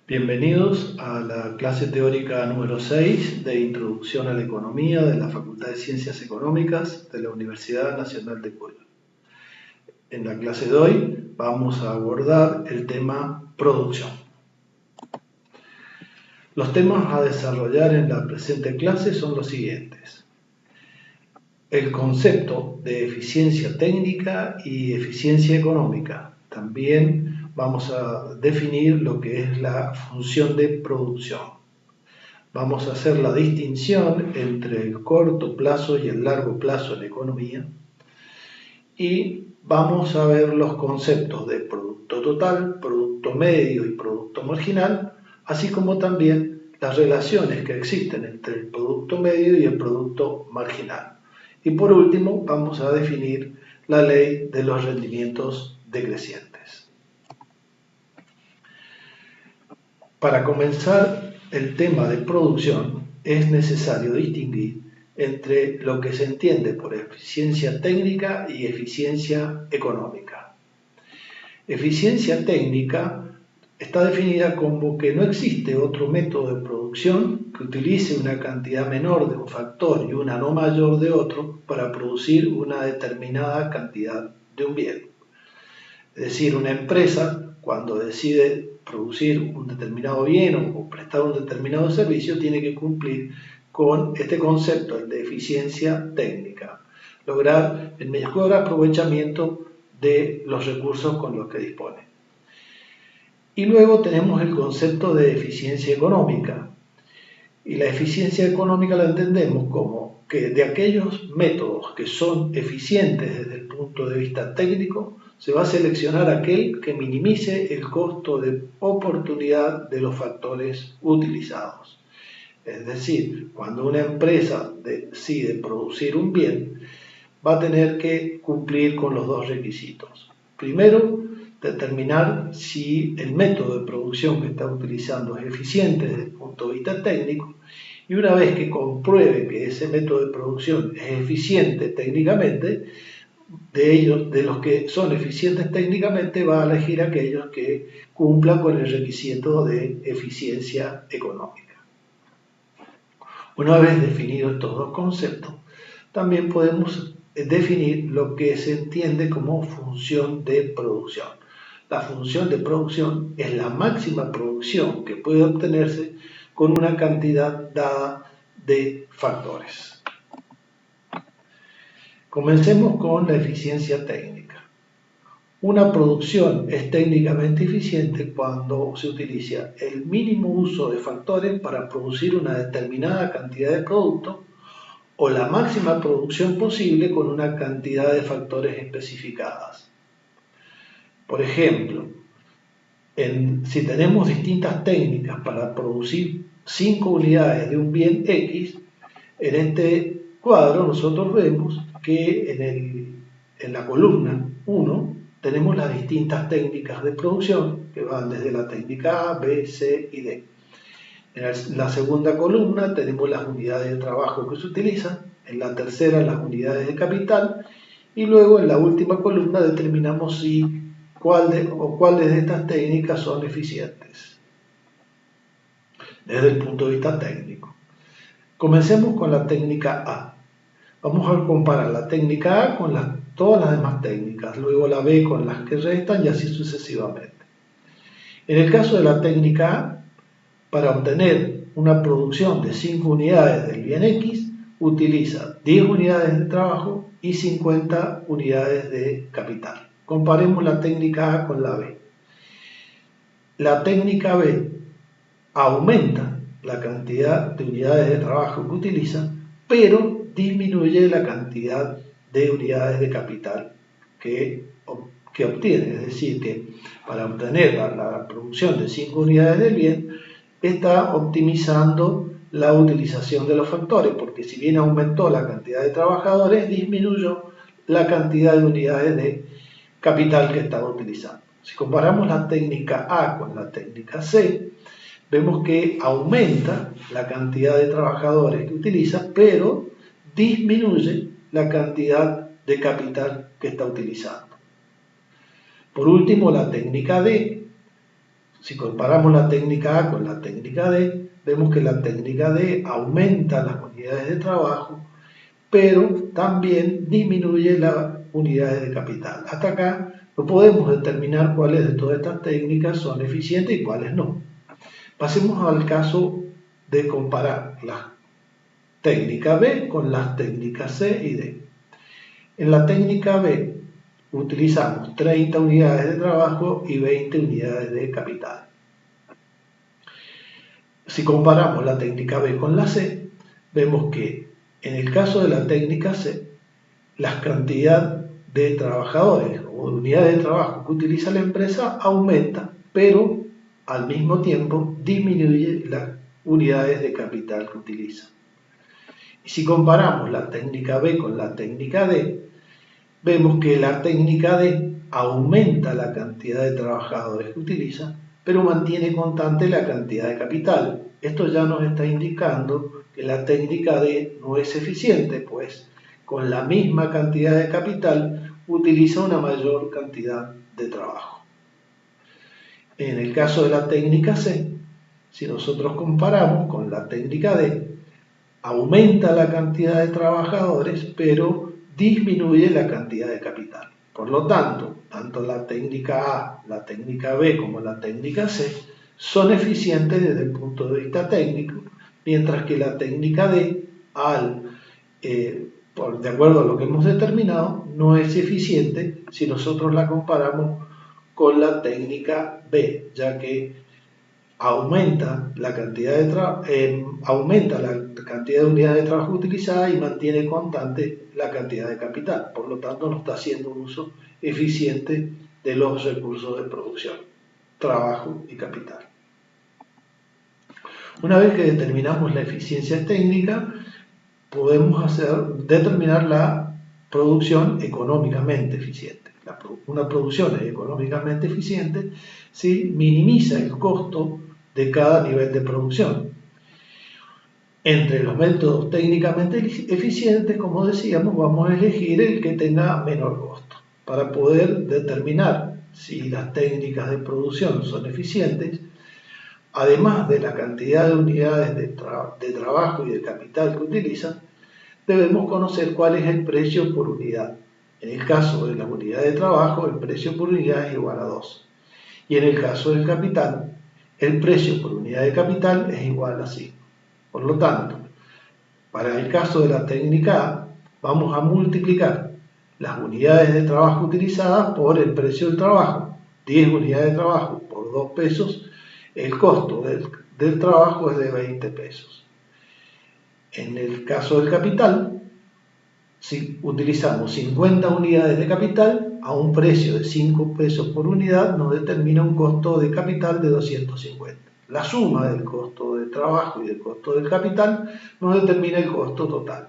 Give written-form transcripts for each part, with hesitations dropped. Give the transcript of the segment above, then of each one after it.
Bienvenidos a la clase teórica número 6 de Introducción a la Economía de la Facultad de Ciencias Económicas de la Universidad Nacional de Cuyo. En la clase de hoy vamos a abordar el tema producción. Los temas a desarrollar en la presente clase son los siguientes: el concepto de eficiencia técnica y eficiencia económica. También vamos a definir lo que es la función de producción. Vamos a hacer la distinción entre el corto plazo y el largo plazo en economía. Y vamos a ver los conceptos de producto total, producto medio y producto marginal, así como también las relaciones que existen entre el producto medio y el producto marginal. Y por último, vamos a definir la ley de los rendimientos decrecientes. Para comenzar el tema de producción, es necesario distinguir entre lo que se entiende por eficiencia técnica y eficiencia económica. Eficiencia técnica está definida como que no existe otro método de producción que utilice una cantidad menor de un factor y una no mayor de otro para producir una determinada cantidad de un bien. Es decir, una empresa, cuando decide producir un determinado bien o prestar un determinado servicio, tiene que cumplir con este concepto, el de eficiencia técnica, lograr el mejor aprovechamiento de los recursos con los que dispone. Y luego tenemos el concepto de eficiencia económica. Y la eficiencia económica la entendemos como que de aquellos métodos que son eficientes desde el punto de vista técnico, se va a seleccionar aquel que minimice el costo de oportunidad de los factores utilizados. Es decir, cuando una empresa decide producir un bien, va a tener que cumplir con los dos requisitos. Primero, determinar si el método de producción que está utilizando es eficiente desde el punto de vista técnico, y una vez que compruebe que ese método de producción es eficiente técnicamente, de los que son eficientes técnicamente va a elegir aquellos que cumplan con el requisito de eficiencia económica. Una vez definidos estos dos conceptos, también podemos definir lo que se entiende como función de producción. La función de producción es la máxima producción que puede obtenerse con una cantidad dada de factores. Comencemos con la eficiencia técnica. Una producción es técnicamente eficiente cuando se utiliza el mínimo uso de factores para producir una determinada cantidad de producto o la máxima producción posible con una cantidad de factores especificadas. Por ejemplo, si tenemos distintas técnicas para producir 5 unidades de un bien X, en este cuadro nosotros vemos que en la columna 1 tenemos las distintas técnicas de producción que van desde la técnica A, B, C y D. En la segunda columna tenemos las unidades de trabajo que se utilizan, en la tercera las unidades de capital, y luego en la última columna determinamos cuáles de estas técnicas son eficientes desde el punto de vista técnico. Comencemos con la técnica A. Vamos a comparar la técnica A con todas las demás técnicas, luego la B con las que restan y así sucesivamente. En el caso de la técnica A, para obtener una producción de 5 unidades del bien X, utiliza 10 unidades de trabajo y 50 unidades de capital. Comparemos la técnica A con la B. La técnica B aumenta la cantidad de unidades de trabajo que utiliza, pero disminuye la cantidad de unidades de capital que obtiene. Es decir, que para obtener la producción de 5 unidades del bien, está optimizando la utilización de los factores, porque si bien aumentó la cantidad de trabajadores, disminuyó la cantidad de unidades de capital que estaba utilizando. Si comparamos la técnica A con la técnica C, vemos que aumenta la cantidad de trabajadores que utiliza, pero disminuye la cantidad de capital que está utilizando. Por último, la técnica D Si comparamos la técnica A con la técnica D, vemos que la técnica D aumenta las unidades de trabajo, pero también disminuye las unidades de capital. Hasta acá no podemos determinar cuáles de todas estas técnicas son eficientes y cuáles no. Pasemos al caso de comparar la técnica B con las técnicas C y D. En la técnica B utilizamos 30 unidades de trabajo y 20 unidades de capital. Si comparamos la técnica B con la C, vemos que en el caso de la técnica C, la cantidad de trabajadores o de unidades de trabajo que utiliza la empresa aumenta, pero al mismo tiempo disminuye las unidades de capital que utiliza. Y si comparamos la técnica B con la técnica D, vemos que la técnica D aumenta la cantidad de trabajadores que utiliza, pero mantiene constante la cantidad de capital. Esto ya nos está indicando que la técnica D no es eficiente, pues con la misma cantidad de capital utiliza una mayor cantidad de trabajo. En el caso de la técnica C, si nosotros comparamos con la técnica D, aumenta la cantidad de trabajadores, pero disminuye la cantidad de capital. Por lo tanto, tanto la técnica A, la técnica B como la técnica C son eficientes desde el punto de vista técnico, mientras que la técnica D, de acuerdo a lo que hemos determinado, no es eficiente si nosotros la comparamos con la técnica B, ya que aumenta la cantidad de unidades de trabajo utilizadas y mantiene constante la cantidad de capital. Por lo tanto, no está haciendo un uso eficiente de los recursos de producción, trabajo y capital. Una vez que determinamos la eficiencia técnica, podemos determinar la producción económicamente eficiente. Una producción es económicamente eficiente si minimiza el costo de cada nivel de producción. Entre los métodos técnicamente eficientes, como decíamos, vamos a elegir el que tenga menor costo. Para poder determinar si las técnicas de producción son eficientes, además de la cantidad de unidades de trabajo y de capital que utilizan, debemos conocer cuál es el precio por unidad. En el caso de la unidad de trabajo, el precio por unidad es igual a 2. Y en el caso del capital, el precio por unidad de capital es igual a 5. Por lo tanto, para el caso de la técnica A, vamos a multiplicar las unidades de trabajo utilizadas por el precio del trabajo. 10 unidades de trabajo por 2 pesos, el costo del trabajo es de 20 pesos. En el caso del capital, si utilizamos 50 unidades de capital a un precio de 5 pesos por unidad, nos determina un costo de capital de 250. La suma del costo de trabajo y del costo del capital nos determina el costo total.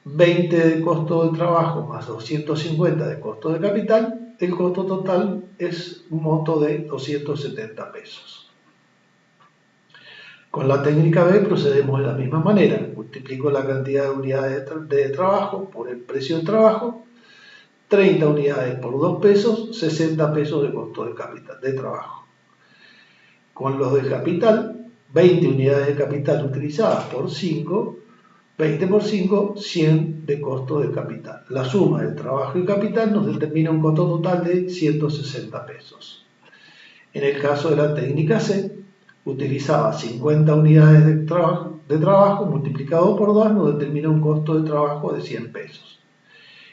20 de costo de trabajo más 250 de costo de capital, el costo total es un monto de 270 pesos. Con la técnica B procedemos de la misma manera. Multiplico la cantidad de unidades de trabajo por el precio del trabajo, 30 unidades por 2 pesos, 60 pesos de costo de capital de trabajo. Con los del capital, 20 unidades de capital utilizadas por 5, 20 por 5, 100 de costo de capital. La suma del trabajo y capital nos determina un costo total de 160 pesos. En el caso de la técnica C, utilizaba 50 unidades de trabajo multiplicado por 2 nos determina un costo de trabajo de 100 pesos.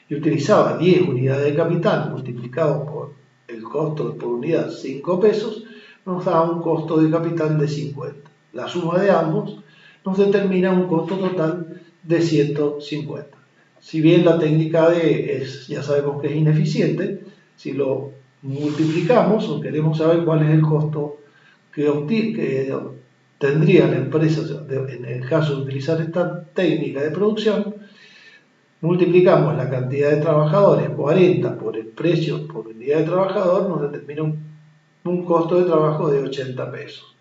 Y utilizaba 10 unidades de capital multiplicado por el costo por unidad 5 pesos, nos da un costo de capital de 50. La suma de ambos nos determina un costo total de 150. Si bien la técnica D ya sabemos que es ineficiente, si lo multiplicamos o queremos saber cuál es el costo que tendría la empresa en el caso de utilizar esta técnica de producción, multiplicamos la cantidad de trabajadores, 40, por el precio por unidad de trabajador, nos determina un costo de trabajo de 80 pesos.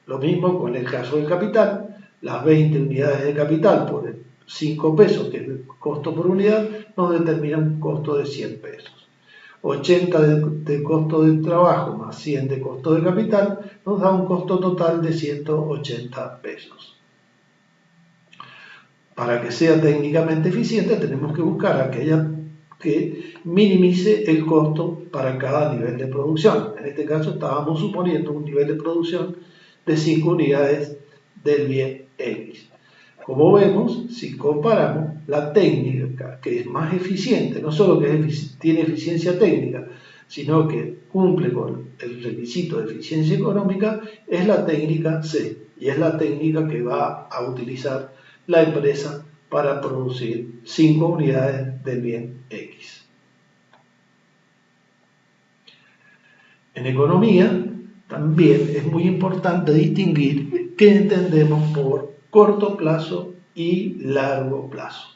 Lo mismo con el caso del capital, las 20 unidades de capital por 5 pesos, que es el costo por unidad, nos determina un costo de 100 pesos. 80 de costo de trabajo más 100 de costo de capital, nos da un costo total de 180 pesos. Para que sea técnicamente eficiente tenemos que buscar aquella que minimice el costo para cada nivel de producción. En este caso estábamos suponiendo un nivel de producción de 5 unidades del bien X. Como vemos, si comparamos la técnica que es más eficiente, no solo que tiene eficiencia técnica, sino que cumple con el requisito de eficiencia económica, es la técnica C, y es la técnica que va a utilizar la empresa para producir 5 unidades del bien X. En economía también es muy importante distinguir qué entendemos por corto plazo y largo plazo.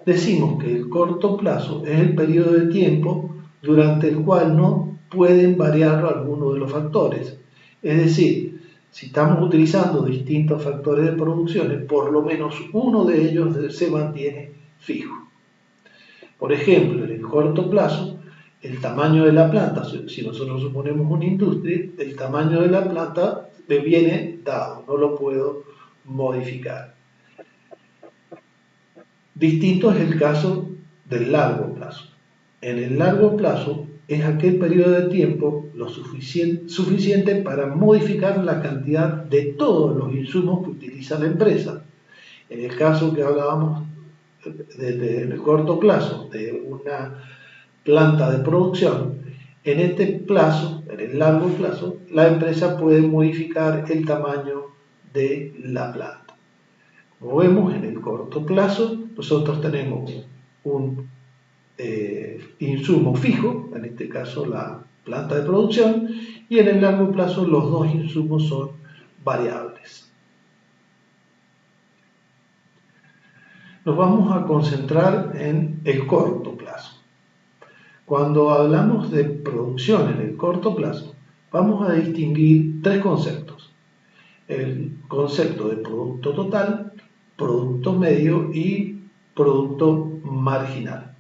Decimos que el corto plazo es el periodo de tiempo durante el cual no pueden variar algunos de los factores. Es decir, si estamos utilizando distintos factores de producción, por lo menos uno de ellos se mantiene fijo. Por ejemplo, en el corto plazo, el tamaño de la planta, si nosotros suponemos una industria, el tamaño de la planta me viene dado, no lo puedo modificar. Distinto es el caso del largo plazo. En el largo plazo es aquel periodo de tiempo lo suficiente para modificar la cantidad de todos los insumos que utiliza la empresa. En el caso que hablábamos en el corto plazo de una planta de producción, en este plazo, en el largo plazo, la empresa puede modificar el tamaño de la planta. Como vemos, en el corto plazo, nosotros tenemos un insumo fijo, en este caso la planta de producción, y en el largo plazo los dos insumos son variables. Nos vamos a concentrar en el corto plazo. Cuando hablamos de producción en el corto plazo, vamos a distinguir tres conceptos. El concepto de producto total, producto medio y producto marginal.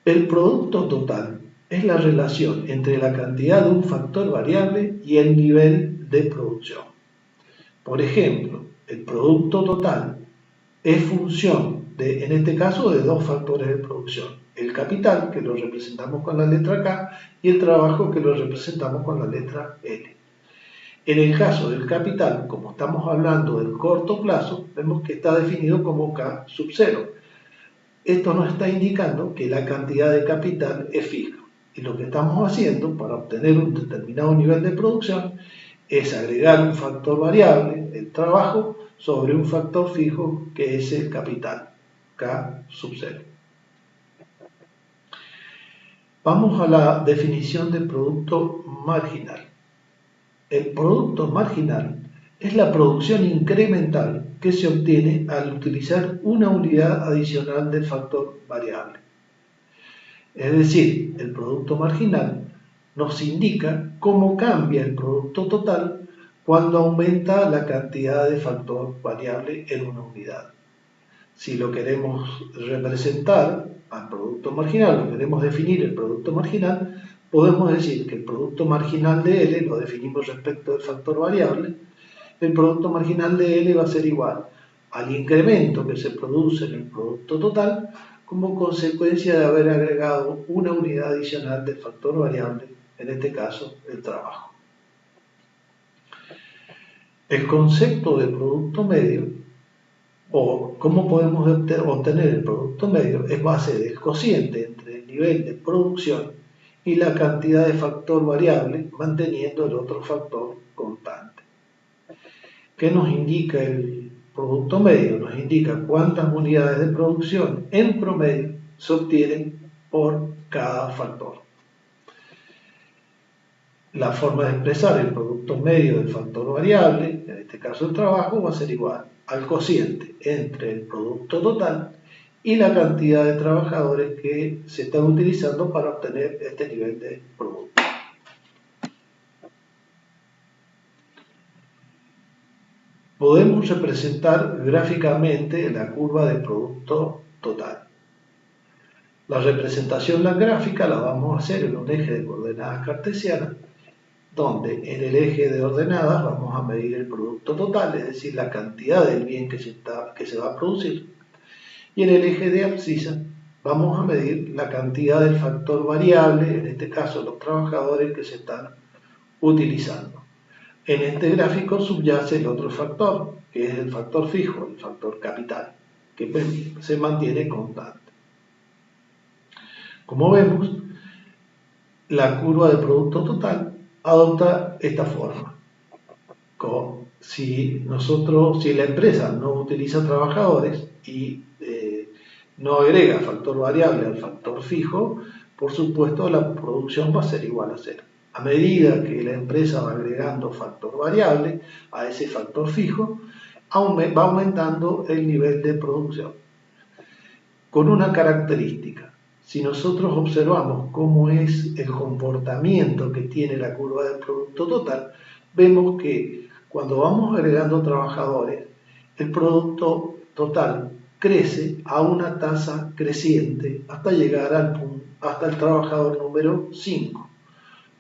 El producto total es la relación entre la cantidad de un factor variable y el nivel de producción. Por ejemplo, el producto total es función de, en este caso, de dos factores de producción. El capital, que lo representamos con la letra K, y el trabajo, que lo representamos con la letra L. En el caso del capital, como estamos hablando del corto plazo, vemos que está definido como K sub 0. Esto nos está indicando que la cantidad de capital es fija. Y lo que estamos haciendo para obtener un determinado nivel de producción es agregar un factor variable, el trabajo, sobre un factor fijo que es el capital, K sub 0. Vamos a la definición de producto marginal. El producto marginal es la producción incremental que se obtiene al utilizar una unidad adicional del factor variable. Es decir, el producto marginal nos indica cómo cambia el producto total cuando aumenta la cantidad de factor variable en una unidad. Si lo queremos representar al producto marginal, lo queremos definir el producto marginal, podemos decir que el producto marginal de L lo definimos respecto del factor variable. El producto marginal de L va a ser igual al incremento que se produce en el producto total como consecuencia de haber agregado una unidad adicional del factor variable, en este caso el trabajo. El concepto de producto medio, o cómo podemos obtener el producto medio, es base del cociente entre el nivel de producción y la cantidad de factor variable, manteniendo el otro factor constante. ¿Qué nos indica el producto medio? Nos indica cuántas unidades de producción en promedio se obtienen por cada factor. La forma de expresar el producto medio del factor variable, en este caso el trabajo, va a ser igual al cociente entre el producto total y la cantidad de trabajadores que se están utilizando para obtener este nivel de producto. Podemos representar gráficamente la curva de producto total. La representación la gráfica la vamos a hacer en un eje de coordenadas cartesianas, donde en el eje de ordenadas vamos a medir el producto total, es decir, la cantidad del bien que se va a producir, y en el eje de abscisa vamos a medir la cantidad del factor variable, en este caso los trabajadores que se están utilizando. En este gráfico subyace el otro factor, que es el factor fijo, el factor capital, que se mantiene constante. Como vemos, la curva de producto total adopta esta forma. Si la empresa no utiliza trabajadores y no agrega factor variable al factor fijo, por supuesto la producción va a ser igual a cero. A medida que la empresa va agregando factor variable a ese factor fijo, va aumentando el nivel de producción. Con una característica. Si nosotros observamos cómo es el comportamiento que tiene la curva del producto total, vemos que cuando vamos agregando trabajadores, el producto total crece a una tasa creciente hasta llegar hasta el trabajador número 5.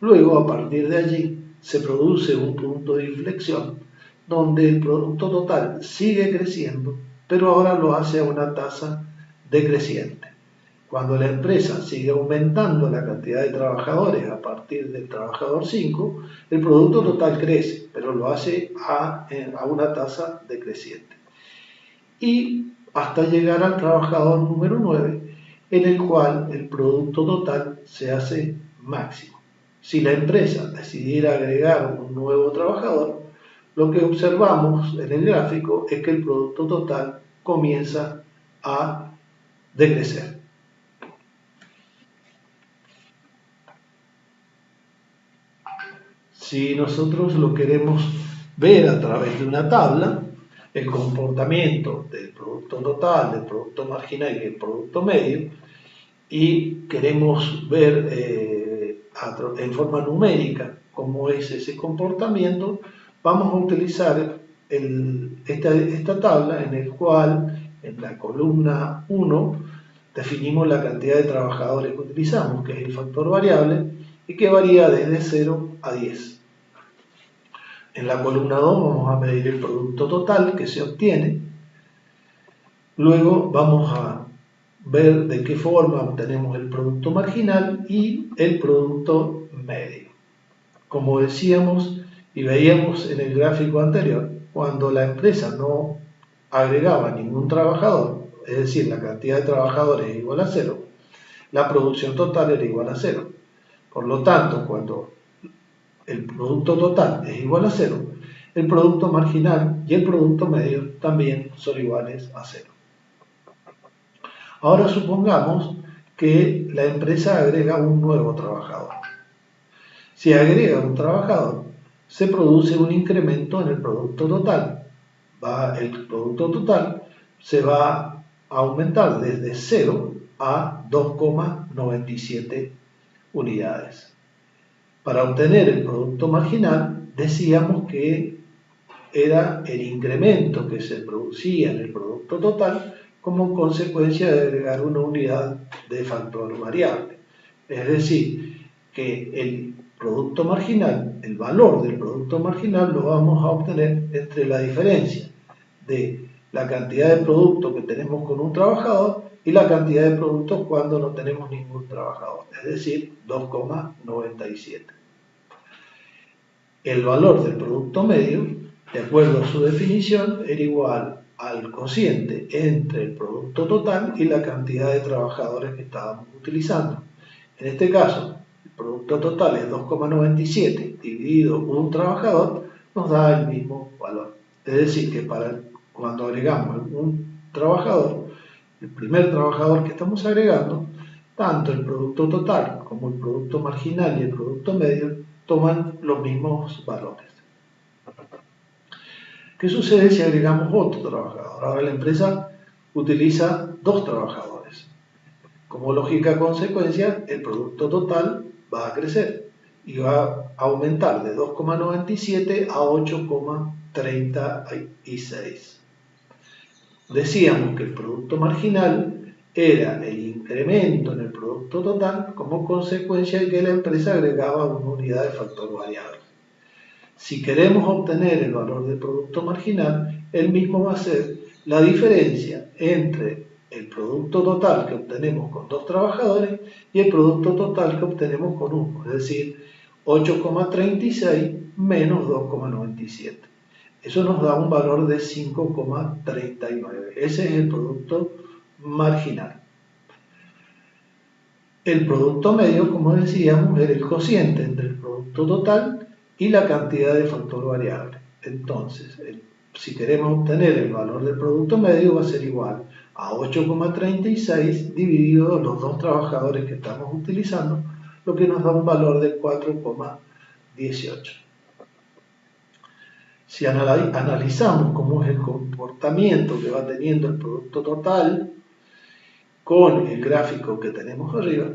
Luego, a partir de allí, se produce un punto de inflexión donde el producto total sigue creciendo, pero ahora lo hace a una tasa decreciente. Cuando la empresa sigue aumentando la cantidad de trabajadores a partir del trabajador 5, el producto total crece, pero lo hace a una tasa decreciente. Y hasta llegar al trabajador número 9, en el cual el producto total se hace máximo. Si la empresa decidiera agregar un nuevo trabajador, lo que observamos en el gráfico es que el producto total comienza a decrecer. Si nosotros lo queremos ver a través de una tabla, el comportamiento del producto total, del producto marginal y del producto medio, y queremos ver en forma numérica cómo es ese comportamiento, vamos a utilizar esta tabla en el cual en la columna 1 definimos la cantidad de trabajadores que utilizamos, que es el factor variable, y que varía desde 0 a 10. En la columna 2 vamos a medir el producto total que se obtiene. Luego vamos a ver de qué forma obtenemos el producto marginal y el producto medio. Como decíamos y veíamos en el gráfico anterior, cuando la empresa no agregaba ningún trabajador, es decir, la cantidad de trabajadores es igual a 0, la producción total era igual a 0. Por lo tanto, cuando el producto total es igual a 0, el producto marginal y el producto medio también son iguales a 0. Ahora supongamos que la empresa agrega un nuevo trabajador. Si agrega un trabajador, se produce un incremento en el producto total. El producto total se va a aumentar desde 0 a 2,97 unidades. Para obtener el producto marginal, decíamos que era el incremento que se producía en el producto total como consecuencia de agregar una unidad de factor variable. Es decir, que el producto marginal, el valor del producto marginal lo vamos a obtener entre la diferencia de la cantidad de producto que tenemos con un trabajador y la cantidad de productos cuando no tenemos ningún trabajador, es decir, 2,97. El valor del producto medio, de acuerdo a su definición, era igual al cociente entre el producto total y la cantidad de trabajadores que estábamos utilizando. En este caso, el producto total es 2,97 dividido un trabajador, nos da el mismo valor. Es decir, que cuando agregamos un trabajador, el primer trabajador que estamos agregando, tanto el producto total como el producto marginal y el producto medio toman los mismos valores. ¿Qué sucede si agregamos otro trabajador? Ahora la empresa utiliza 2 trabajadores. Como lógica consecuencia, el producto total va a crecer y va a aumentar de 2,97 a 8,36. Decíamos que el producto marginal era el incremento en el producto total como consecuencia de que la empresa agregaba una unidad de factor variable. Si queremos obtener el valor del producto marginal, el mismo va a ser la diferencia entre el producto total que obtenemos con 2 trabajadores y el producto total que obtenemos con 1, es decir, 8,36 menos 2,97. Eso nos da un valor de 5,39. Ese es el producto marginal. El producto medio, como decíamos, era el cociente entre el producto total y la cantidad de factor variable. Entonces, si queremos obtener el valor del producto medio, va a ser igual a 8,36 dividido los 2 trabajadores que estamos utilizando, lo que nos da un valor de 4,18. Si analizamos cómo es el comportamiento que va teniendo el producto total con el gráfico que tenemos arriba,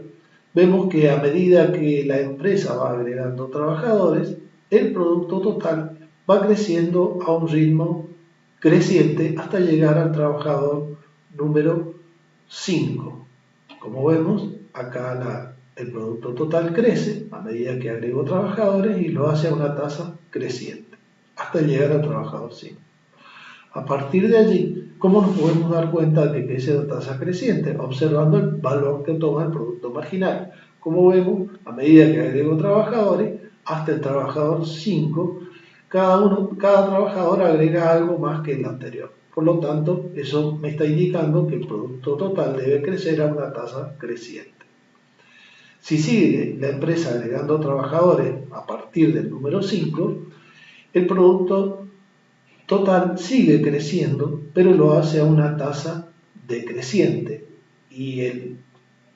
vemos que a medida que la empresa va agregando trabajadores, el producto total va creciendo a un ritmo creciente hasta llegar al trabajador número 5. Como vemos, acá el producto total crece a medida que agrego trabajadores y lo hace a una tasa creciente hasta llegar al trabajador 5. A partir de allí, ¿cómo nos podemos dar cuenta de que crece la tasa creciente? Observando el valor que toma el producto marginal. Como vemos, a medida que agrego trabajadores, hasta el trabajador 5, cada trabajador agrega algo más que el anterior. Por lo tanto, eso me está indicando que el producto total debe crecer a una tasa creciente. Si sigue la empresa agregando trabajadores a partir del número 5, el producto total sigue creciendo, pero lo hace a una tasa decreciente. Y el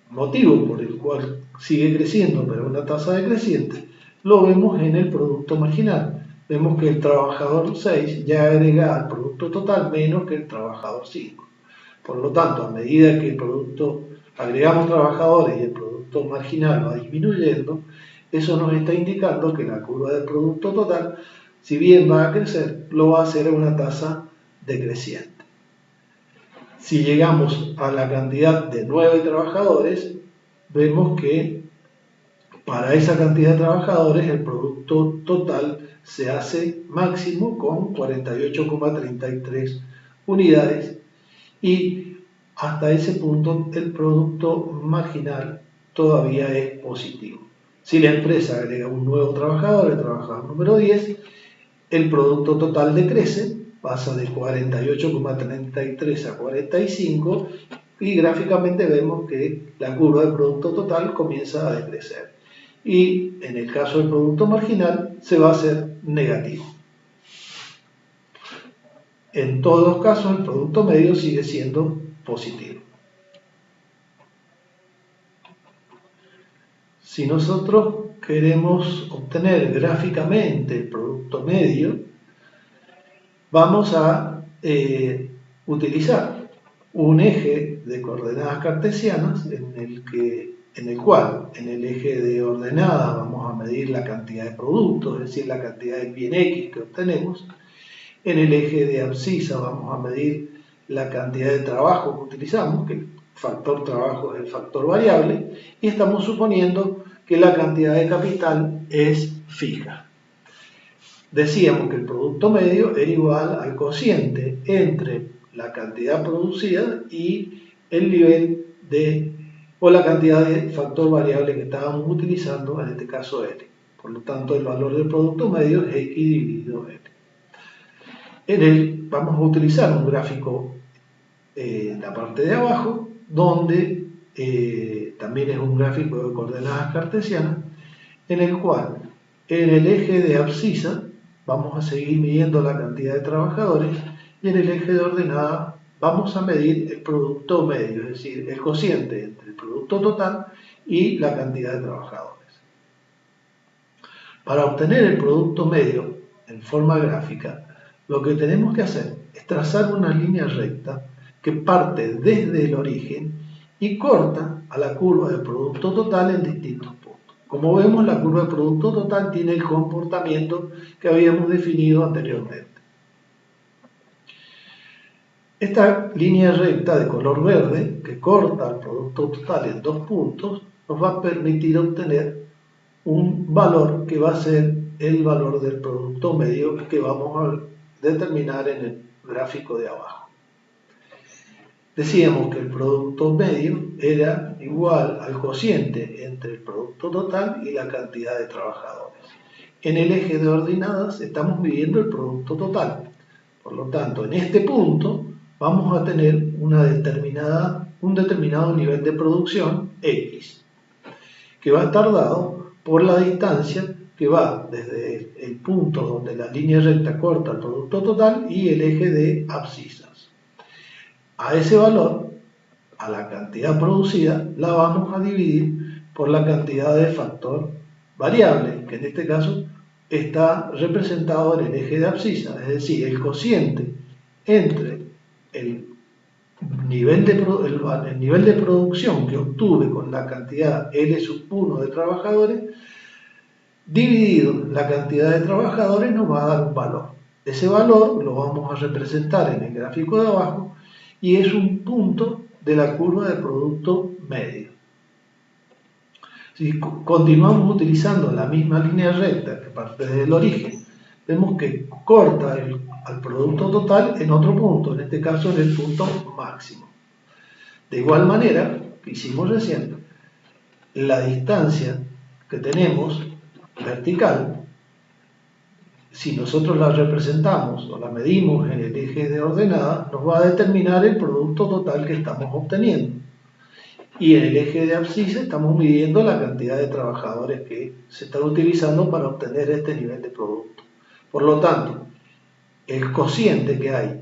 motivo por el cual sigue creciendo, pero a una tasa decreciente, lo vemos en el producto marginal. Vemos que el trabajador 6 ya agrega al producto total menos que el trabajador 5. Por lo tanto, a medida que agregamos trabajadores y el producto marginal va disminuyendo, eso nos está indicando que la curva del producto total, si bien va a crecer, lo va a hacer a una tasa decreciente. Si llegamos a la cantidad de 9 trabajadores, vemos que para esa cantidad de trabajadores el producto total se hace máximo con 48,33 unidades y hasta ese punto el producto marginal todavía es positivo. Si la empresa agrega un nuevo trabajador, el trabajador número 10, el producto total decrece, pasa de 48,33 a 45 y gráficamente vemos que la curva del producto total comienza a decrecer. Y en el caso del producto marginal se va a hacer negativo. En todos los casos el producto medio sigue siendo positivo. Si nosotros queremos obtener gráficamente el producto medio, vamos a utilizar un eje de coordenadas cartesianas en el cual en el eje de ordenada vamos a medir la cantidad de productos, es decir, la cantidad de pi en x que obtenemos. En el eje de abscisa vamos a medir la cantidad de trabajo que utilizamos, que el factor trabajo es el factor variable, y estamos suponiendo que la cantidad de capital es fija. Decíamos que el producto medio era igual al cociente entre la cantidad producida y el nivel o la cantidad de factor variable que estábamos utilizando, en este caso L. Por lo tanto, el valor del producto medio es X dividido L. En él vamos a utilizar un gráfico en la parte de abajo, donde también es un gráfico de coordenadas cartesianas, en el cual en el eje de abscisa vamos a seguir midiendo la cantidad de trabajadores y en el eje de ordenada vamos a medir el producto medio, es decir, el cociente entre el producto total y la cantidad de trabajadores. Para obtener el producto medio en forma gráfica, lo que tenemos que hacer es trazar una línea recta que parte desde el origen y corta a la curva del producto total en distintos puntos. Como vemos, la curva del producto total tiene el comportamiento que habíamos definido anteriormente. Esta línea recta de color verde, que corta el producto total en 2 puntos, nos va a permitir obtener un valor que va a ser el valor del producto medio que vamos a determinar en el gráfico de abajo. Decíamos que el producto medio era igual al cociente entre el producto total y la cantidad de trabajadores. En el eje de ordenadas estamos midiendo el producto total. Por lo tanto, en este punto vamos a tener un determinado nivel de producción X, que va a estar dado por la distancia que va desde el punto donde la línea recta corta el producto total y el eje de abscisas. A ese valor, a la cantidad producida, la vamos a dividir por la cantidad de factor variable, que en este caso está representado en el eje de abscisas, es decir, el cociente entre el nivel de producción que obtuve con la cantidad L1 de trabajadores dividido la cantidad de trabajadores nos va a dar un valor. Ese valor lo vamos a representar en el gráfico de abajo y es un punto de la curva de producto medio. Si continuamos utilizando la misma línea recta que parte desde el origen, vemos que corta al producto total en otro punto, en este caso en el punto máximo. De igual manera que hicimos recién, la distancia que tenemos vertical, si nosotros la representamos o la medimos en el eje de ordenada, nos va a determinar el producto total que estamos obteniendo. Y en el eje de abscisa estamos midiendo la cantidad de trabajadores que se están utilizando para obtener este nivel de producto. Por lo tanto, el cociente que hay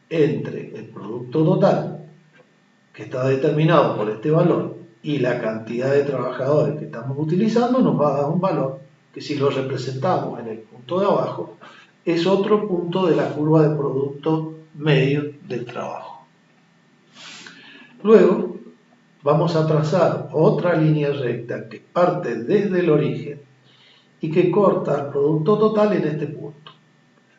entre el producto total, que está determinado por este valor, y la cantidad de trabajadores que estamos utilizando, nos va a dar un valor que, si lo representamos en el punto de abajo, es otro punto de la curva de producto medio del trabajo. Luego vamos a trazar otra línea recta que parte desde el origen y que corta el producto total en este punto.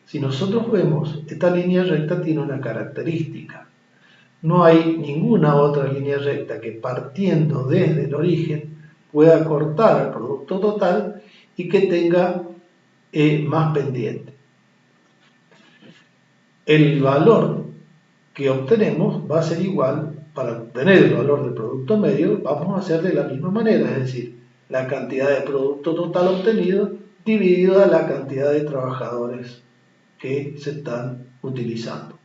Si nosotros vemos, esta línea recta tiene una característica. No hay ninguna otra línea recta que, partiendo desde el origen, pueda cortar el producto total y que tenga más pendiente. El valor que obtenemos va a ser igual. Para obtener el valor del producto medio, vamos a hacer de la misma manera, es decir, la cantidad de producto total obtenido dividido a la cantidad de trabajadores que se están utilizando.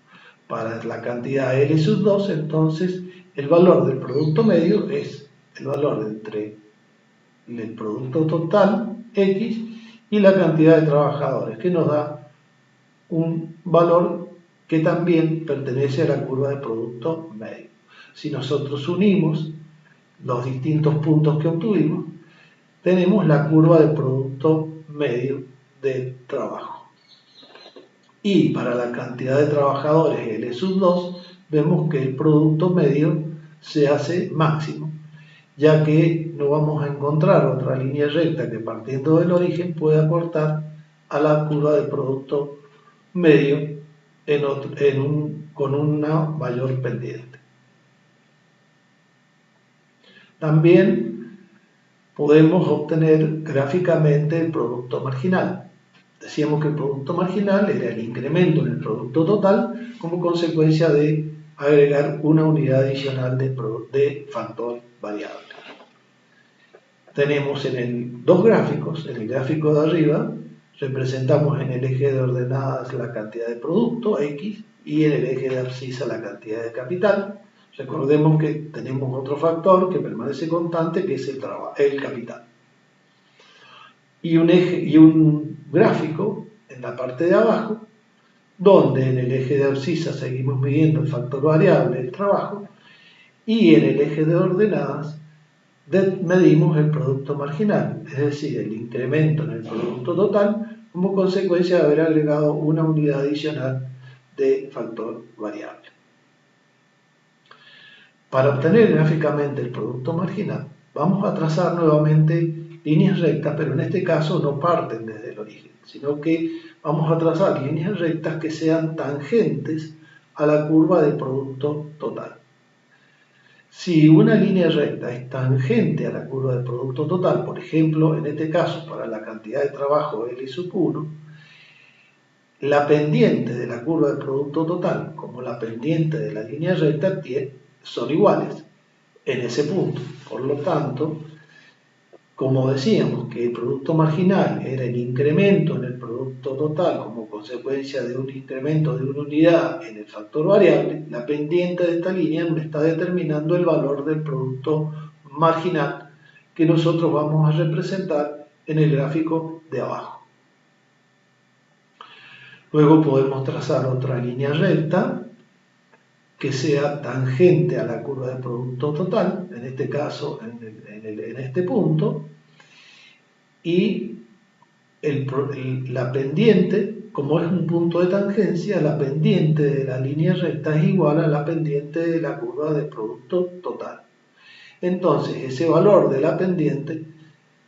Para la cantidad L2, entonces, el valor del producto medio es el valor entre el producto total X y la cantidad de trabajadores, que nos da un valor que también pertenece a la curva de producto medio. Si nosotros unimos los distintos puntos que obtuvimos, tenemos la curva de producto medio del trabajo. Y para la cantidad de trabajadores L2, vemos que el producto medio se hace máximo, ya que no vamos a encontrar otra línea recta que, partiendo del origen, pueda cortar a la curva de producto medio con una mayor pendiente. También podemos obtener gráficamente el producto marginal. Decíamos que el producto marginal era el incremento en el producto total como consecuencia de agregar una unidad adicional de factor variable. Tenemos dos gráficos. En el gráfico de arriba representamos en el eje de ordenadas la cantidad de producto, X, y en el eje de abscisa la cantidad de capital. Recordemos que tenemos otro factor que permanece constante, que es el capital. Y un gráfico en la parte de abajo, donde en el eje de abscisa seguimos midiendo el factor variable, el trabajo, y en el eje de ordenadas medimos el producto marginal, es decir, el incremento en el producto total como consecuencia de haber agregado una unidad adicional de factor variable. Para obtener gráficamente el producto marginal, vamos a trazar nuevamente líneas rectas, pero en este caso no parten desde el origen, sino que vamos a trazar líneas rectas que sean tangentes a la curva de producto total. Si una línea recta es tangente a la curva de producto total, por ejemplo, en este caso para la cantidad de trabajo L sub 1, la pendiente de la curva de producto total como la pendiente de la línea recta son iguales en ese punto. Por lo tanto, como decíamos que el producto marginal era el incremento en el producto total como consecuencia de un incremento de una unidad en el factor variable, la pendiente de esta línea me está determinando el valor del producto marginal que nosotros vamos a representar en el gráfico de abajo. Luego podemos trazar otra línea recta que sea tangente a la curva de producto total, en este caso en este punto, y la pendiente, como es un punto de tangencia, la pendiente de la línea recta es igual a la pendiente de la curva de producto total. Entonces, ese valor de la pendiente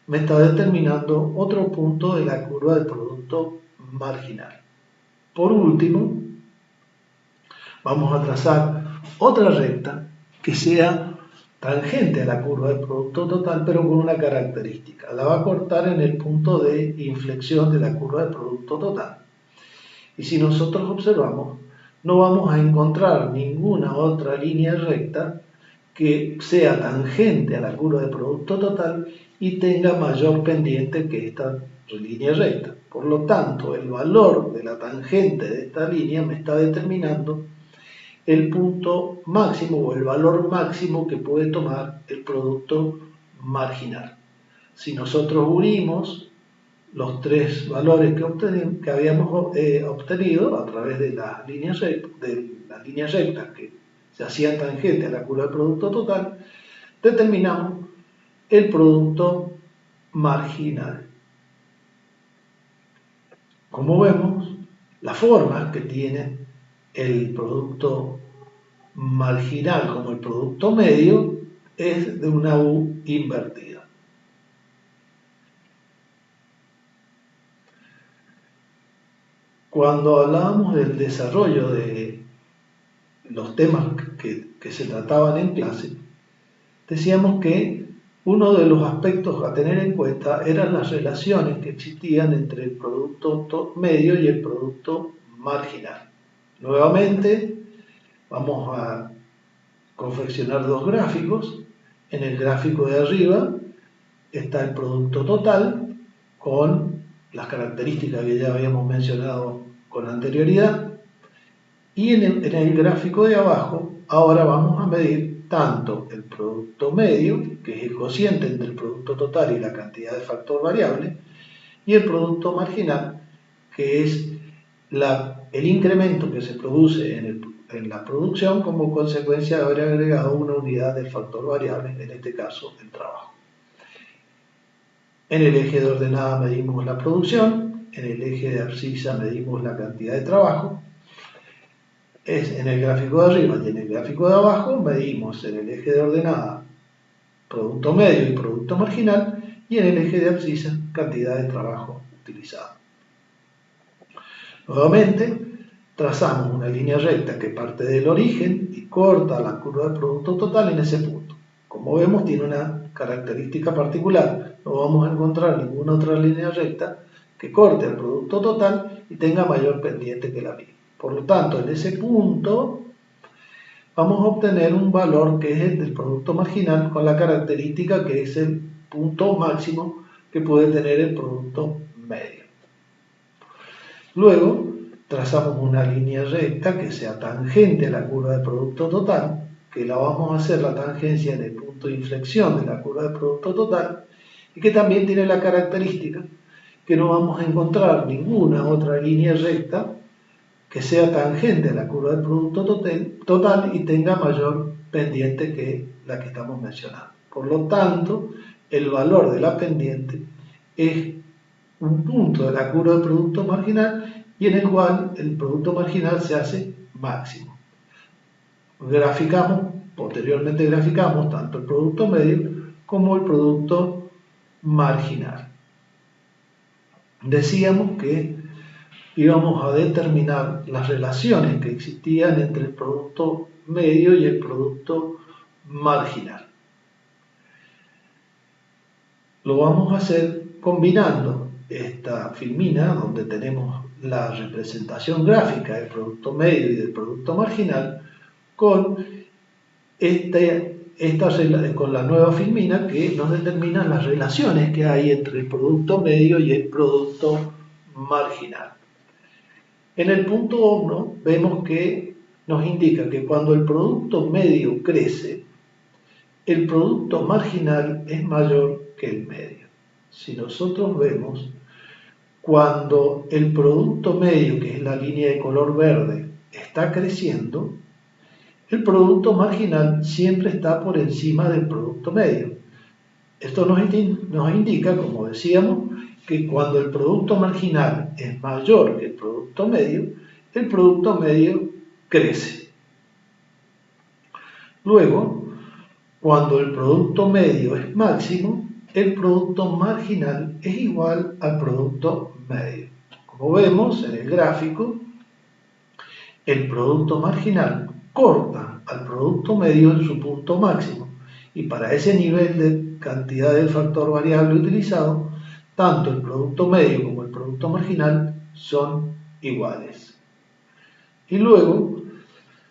me está determinando otro punto de la curva de producto marginal. Por último, vamos a trazar otra recta que sea tangente a la curva de producto total, pero con una característica. La va a cortar en el punto de inflexión de la curva de producto total. Y si nosotros observamos, no vamos a encontrar ninguna otra línea recta que sea tangente a la curva de producto total y tenga mayor pendiente que esta línea recta. Por lo tanto, el valor de la tangente de esta línea me está determinando el punto máximo o el valor máximo que puede tomar el producto marginal. Si nosotros unimos los tres valores que habíamos obtenido a través de las líneas rectas que se hacían tangentes a la curva del producto total, determinamos el producto marginal. Como vemos, la forma que tiene el producto marginal como el producto medio es de una U invertida. Cuando hablábamos del desarrollo de los temas que se trataban en clase, decíamos que uno de los aspectos a tener en cuenta eran las relaciones que existían entre el producto medio y el producto marginal. Nuevamente, vamos a confeccionar dos gráficos. En el gráfico de arriba está el producto total con las características que ya habíamos mencionado con anterioridad, y en el gráfico de abajo ahora vamos a medir tanto el producto medio, que es el cociente entre el producto total y la cantidad de factor variable, y el producto marginal, que es el incremento que se produce en la producción como consecuencia de haber agregado una unidad del factor variable, en este caso el trabajo. En el eje de ordenada medimos la producción, en el eje de abscisa medimos la cantidad de trabajo. En el gráfico de arriba y en el gráfico de abajo medimos en el eje de ordenada producto medio y producto marginal, y en el eje de abscisa cantidad de trabajo utilizado. Nuevamente, trazamos una línea recta que parte del origen y corta la curva de producto total en ese punto. Como vemos, tiene una característica particular. No vamos a encontrar ninguna otra línea recta que corte el producto total y tenga mayor pendiente que la misma. Por lo tanto, en ese punto vamos a obtener un valor que es el del producto marginal con la característica que es el punto máximo que puede tener el producto medio. Luego, trazamos una línea recta que sea tangente a la curva de producto total, que la vamos a hacer la tangencia en el punto de inflexión de la curva de producto total, y que también tiene la característica que no vamos a encontrar ninguna otra línea recta que sea tangente a la curva de producto total y tenga mayor pendiente que la que estamos mencionando. Por lo tanto, el valor de la pendiente es un punto de la curva de producto marginal y en el cual el producto marginal se hace máximo. Posteriormente graficamos tanto el producto medio como el producto marginal. Decíamos que íbamos a determinar las relaciones que existían entre el producto medio y el producto marginal. Lo vamos a hacer combinando esta filmina, donde tenemos la representación gráfica del producto medio y del producto marginal, con con la nueva filmina que nos determina las relaciones que hay entre el producto medio y el producto marginal. En el punto 1 vemos que nos indica que cuando el producto medio crece, el producto marginal es mayor que el medio. Si nosotros vemos, cuando el producto medio, que es la línea de color verde, está creciendo, el producto marginal siempre está por encima del producto medio. Esto nos indica, como decíamos, que cuando el producto marginal es mayor que el producto medio crece. Luego, cuando el producto medio es máximo, el producto marginal es igual al producto medio. Como vemos en el gráfico, el producto marginal corta al producto medio en su punto máximo, y para ese nivel de cantidad del factor variable utilizado, tanto el producto medio como el producto marginal son iguales. Y luego,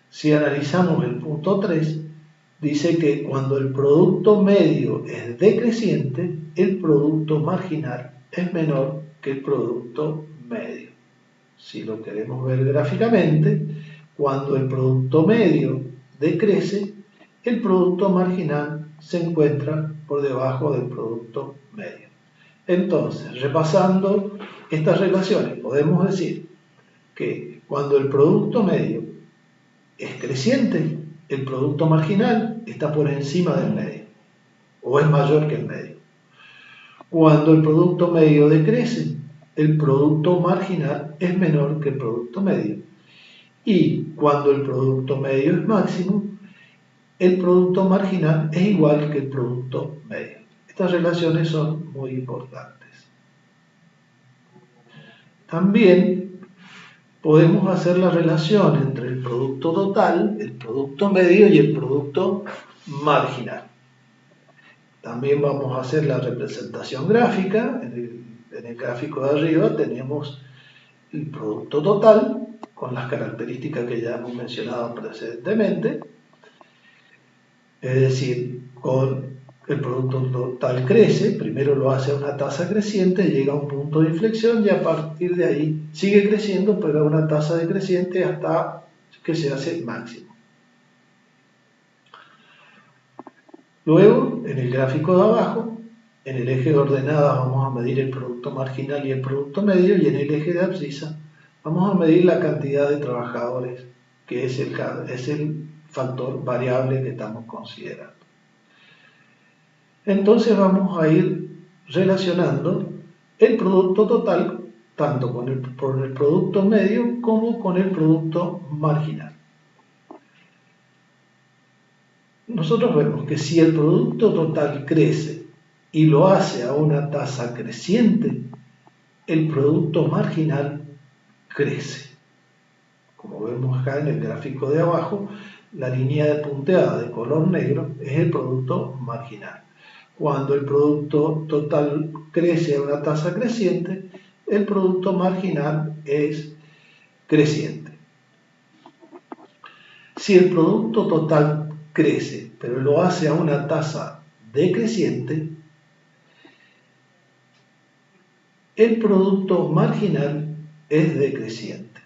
si analizamos el punto 3, dice que cuando el producto medio es decreciente, el producto marginal es menor que el producto medio. Si lo queremos ver gráficamente, cuando el producto medio decrece, el producto marginal se encuentra por debajo del producto medio. Entonces, repasando estas relaciones, podemos decir que cuando el producto medio es creciente, el producto marginal está por encima del medio o es mayor que el medio. Cuando el producto medio decrece, el producto marginal es menor que el producto medio. Y cuando el producto medio es máximo, el producto marginal es igual que el producto medio. Estas relaciones son muy importantes. También podemos hacer la relación entre el producto total, el producto medio y el producto marginal. También vamos a hacer la representación gráfica. En el gráfico de arriba tenemos el producto total con las características que ya hemos mencionado precedentemente. Es decir, con el producto total crece, primero lo hace a una tasa creciente, llega a un punto de inflexión y a partir de ahí sigue creciendo, pero a una tasa decreciente hasta que se hace máximo. Luego, en el gráfico de abajo, en el eje de ordenadas vamos a medir el producto marginal y el producto medio, y en el eje de abscisa vamos a medir la cantidad de trabajadores, que es el factor variable que estamos considerando. Entonces vamos a ir relacionando el producto total tanto con el producto medio como con el producto marginal. Nosotros vemos que si el producto total crece y lo hace a una tasa creciente, el producto marginal crece. Como vemos acá en el gráfico de abajo, la línea punteada de color negro es el producto marginal. Cuando el producto total crece a una tasa creciente, el producto marginal es creciente. Si el producto total crece, pero lo hace a una tasa decreciente, el producto marginal es decreciente.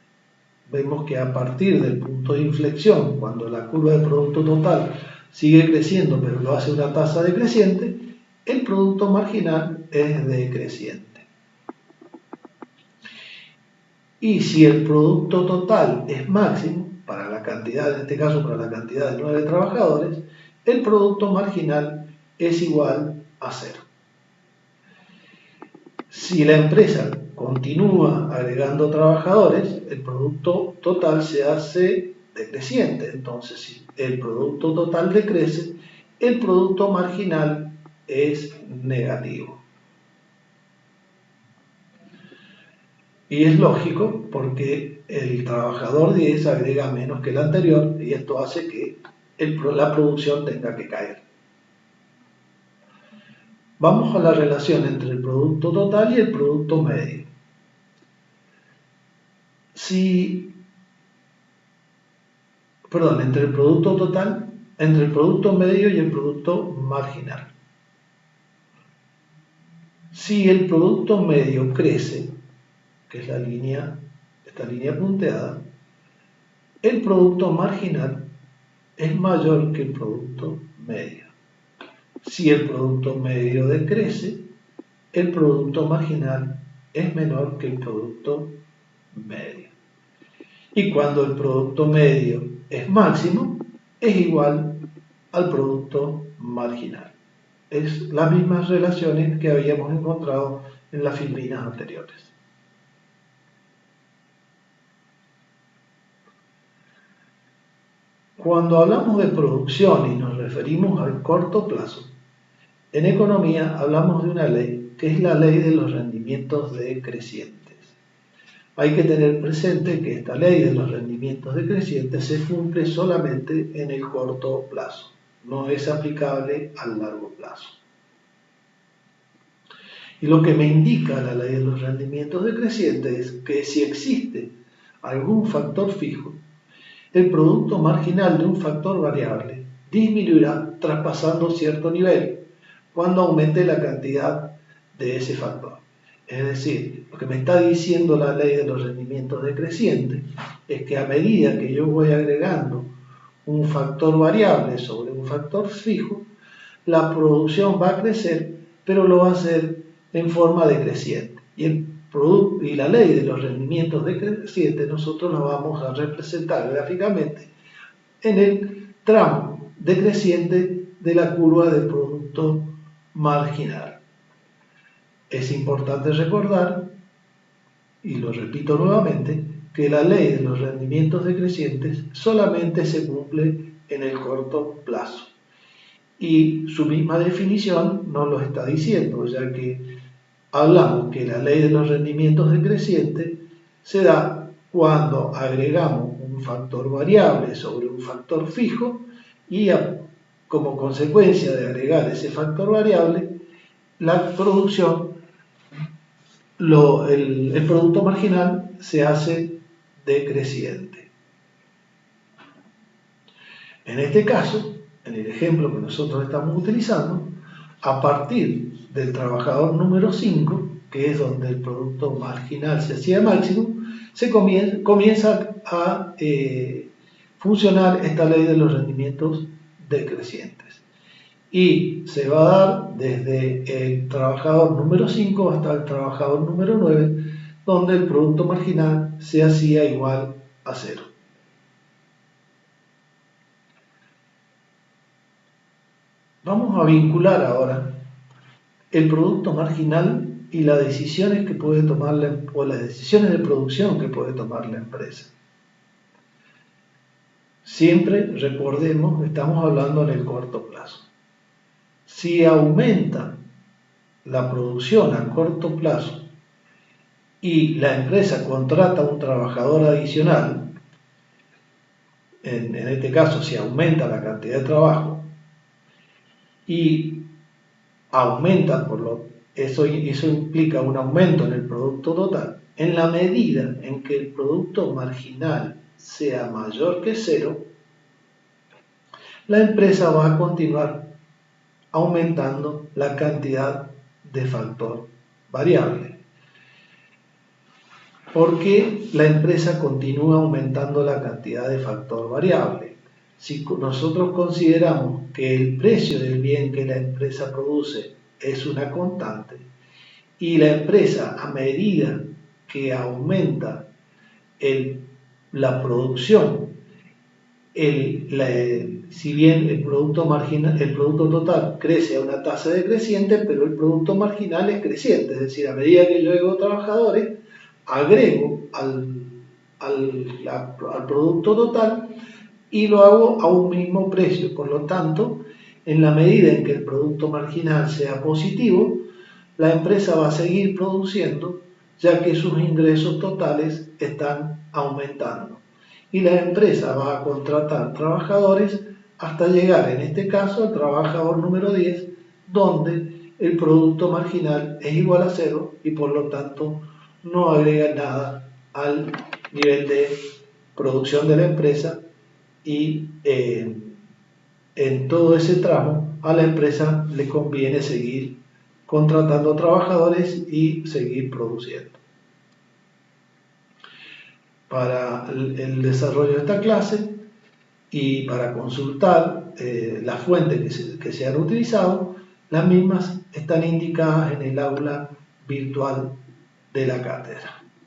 Vemos que a partir del punto de inflexión, cuando la curva de producto total sigue creciendo, pero lo hace a una tasa decreciente, el producto marginal es decreciente. Y si el producto total es máximo, para la cantidad, en este caso para la cantidad de 9 trabajadores, el producto marginal es igual a 0. Si la empresa continúa agregando trabajadores, el producto total se hace decreciente. Entonces, si el producto total decrece, el producto marginal es negativo. Y es lógico porque el trabajador 10 agrega menos que el anterior y esto hace que la producción tenga que caer. Vamos a la relación entre el producto total y el producto medio. Entre el producto total, entre el producto medio y el producto marginal. Si el producto medio crece, que es esta línea punteada, el producto marginal es mayor que el producto medio. Si el producto medio decrece, el producto marginal es menor que el producto medio. Y cuando el producto medio es máximo, es igual al producto marginal. Es las mismas relaciones que habíamos encontrado en las filipinas anteriores. Cuando hablamos de producción y nos referimos al corto plazo, en economía hablamos de una ley que es la ley de los rendimientos decrecientes. Hay que tener presente que esta ley de los rendimientos decrecientes se cumple solamente en el corto plazo, no es aplicable al largo plazo. Y lo que me indica la ley de los rendimientos decrecientes es que si existe algún factor fijo, el producto marginal de un factor variable disminuirá traspasando cierto nivel cuando aumente la cantidad de ese factor. Es decir, lo que me está diciendo la ley de los rendimientos decrecientes es que a medida que yo voy agregando un factor variable sobre un factor fijo, la producción va a crecer, pero lo va a hacer en forma decreciente. Y la ley de los rendimientos decrecientes nosotros la vamos a representar gráficamente en el tramo decreciente de la curva del producto marginal. Es importante recordar, y lo repito nuevamente, que la ley de los rendimientos decrecientes solamente se cumple en el corto plazo. Y su misma definición nos lo está diciendo, ya que hablamos que la ley de los rendimientos decrecientes se da cuando agregamos un factor variable sobre un factor fijo y como consecuencia de agregar ese factor variable, la producción, el producto marginal se hace decreciente. En este caso, en el ejemplo que nosotros estamos utilizando, a partir del trabajador número 5, que es donde el producto marginal se hacía máximo, se comienza a funcionar esta ley de los rendimientos decrecientes. Y se va a dar desde el trabajador número 5 hasta el trabajador número 9, donde el producto marginal se hacía igual a 0. Vamos a vincular ahora el producto marginal y las decisiones que puede tomar las decisiones de producción que puede tomar la empresa. Siempre recordemos, estamos hablando en el corto plazo. Si aumenta la producción a corto plazo y la empresa contrata un trabajador adicional, en este caso si aumenta la cantidad de trabajo y aumenta eso implica un aumento en el producto total, en la medida en que el producto marginal sea mayor que 0, la empresa va a continuar aumentando la cantidad de factor variable. ¿Por qué la empresa continúa aumentando la cantidad de factor variable? Si nosotros consideramos que el precio del bien que la empresa produce es una constante y la empresa, a medida que aumenta la producción, si bien el producto total crece a una tasa decreciente, pero el producto marginal es creciente, es decir, a medida que yo agrego trabajadores, agrego al producto total y lo hago a un mismo precio. Por lo tanto, en la medida en que el producto marginal sea positivo, la empresa va a seguir produciendo ya que sus ingresos totales están aumentando. Y la empresa va a contratar trabajadores hasta llegar, en este caso, al trabajador número 10, donde el producto marginal es igual a cero y por lo tanto no agrega nada al nivel de producción de la empresa y en todo ese tramo a la empresa le conviene seguir contratando trabajadores y seguir produciendo. Para el desarrollo de esta clase y para consultar las fuentes que se han utilizado, las mismas están indicadas en el aula virtual de la cátedra.